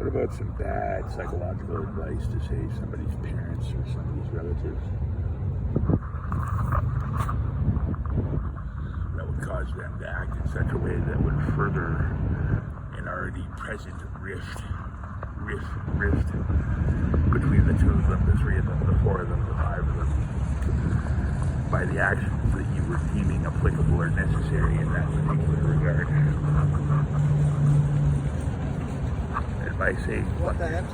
What about some bad psychological advice to say somebody's parents or somebody's relatives that would cause them to act in such a way that would further an already present rift between the two of them, the three of them, the four of them, the five of them, by the actions that you were deeming applicable or necessary in that particular regard? And by saying What the heck?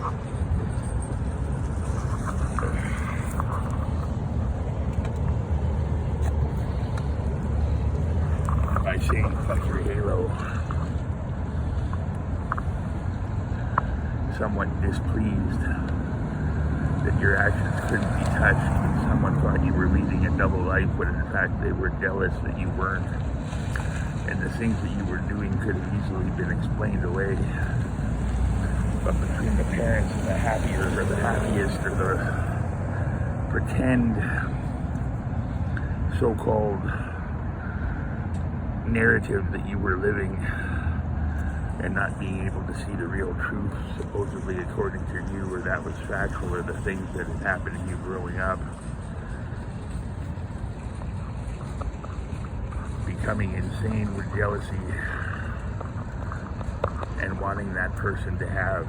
by saying fuck your halo, someone displeased that your actions couldn't be touched, someone thought you were leading a double life when in fact they were jealous that you weren't, and the things that you were doing could have easily been explained away. But between the parents and the happier or the happiest or the pretend so-called narrative that you were living and not being able to see the real truth, supposedly according to you, or that was factual, or the things that had happened to you growing up, becoming insane with jealousy and wanting that person to have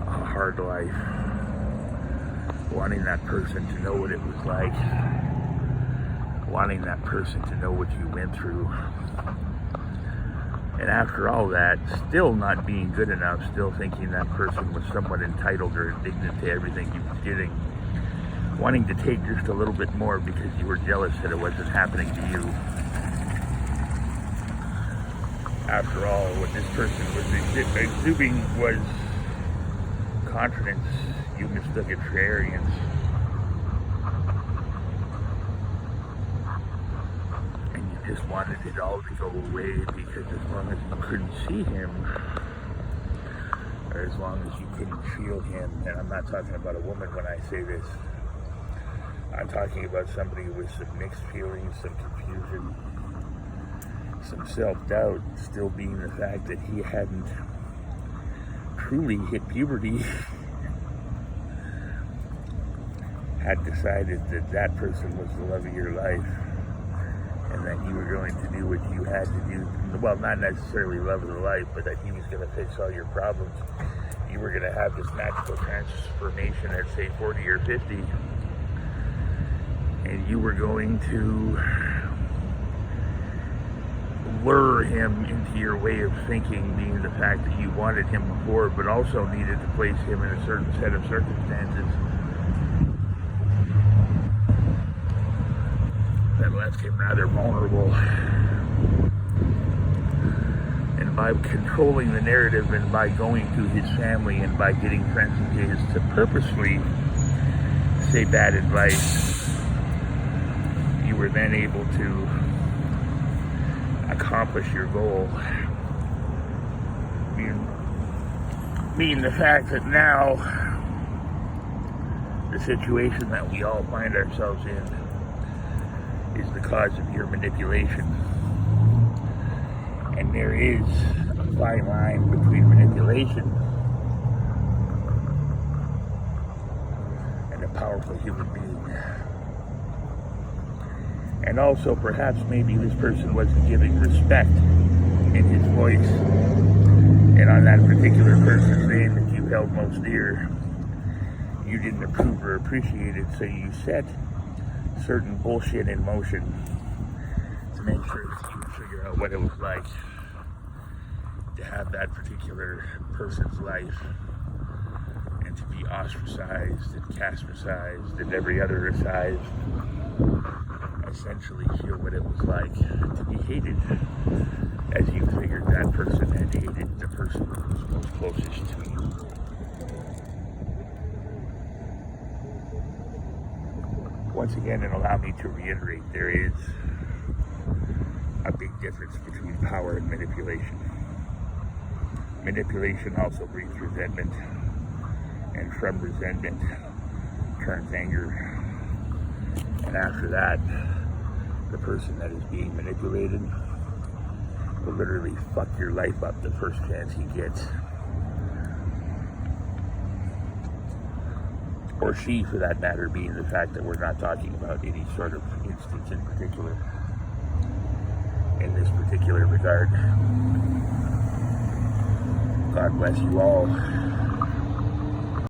a hard life, wanting that person to know what it was like, wanting that person to know what you went through. And after all that, still not being good enough, still thinking that person was somewhat entitled or indignant to everything you were getting, wanting to take just a little bit more because you were jealous that it wasn't happening to you. After all, what this person was exuding was confidence. You mistook it for arrogance. Just wanted it all to go away because as long as you couldn't see him, or as long as you couldn't feel him, and I'm not talking about a woman when I say this, I'm talking about somebody with some mixed feelings, some confusion, some self-doubt, still being the fact that he hadn't truly hit puberty, had decided that that person was the love of your life, and that you were going to do what you had to do. Well, not necessarily love of the life, but that he was going to fix all your problems. You were going to have this magical transformation at, say, 40 or 50. And you were going to lure him into your way of thinking, being the fact that you wanted him before, but also needed to place him in a certain set of circumstances that left him rather vulnerable. And by controlling the narrative and by going to his family and by getting friends of his to purposely say bad advice, you were then able to accomplish your goal. Meaning the fact that now the situation that we all find ourselves in is the cause of your manipulation. And there is a fine line between manipulation and a powerful human being. And also, perhaps maybe this person wasn't giving respect in his voice. And on that particular person's name that you held most dear, you didn't approve or appreciate it, so you set certain bullshit in motion to make sure that you would figure out what it was like to have that particular person's life and to be ostracized and castricized and every other aside, essentially feel what it was like to be hated as you figured that person had hated the person who was most closest to you. Once again, and allow me to reiterate, there is a big difference between power and manipulation. Manipulation also breeds resentment, and from resentment turns anger. And after that, the person that is being manipulated will literally fuck your life up the first chance he gets. or she for that matter, being the fact that we're not talking about any sort of instance in particular in this particular regard. God bless you all.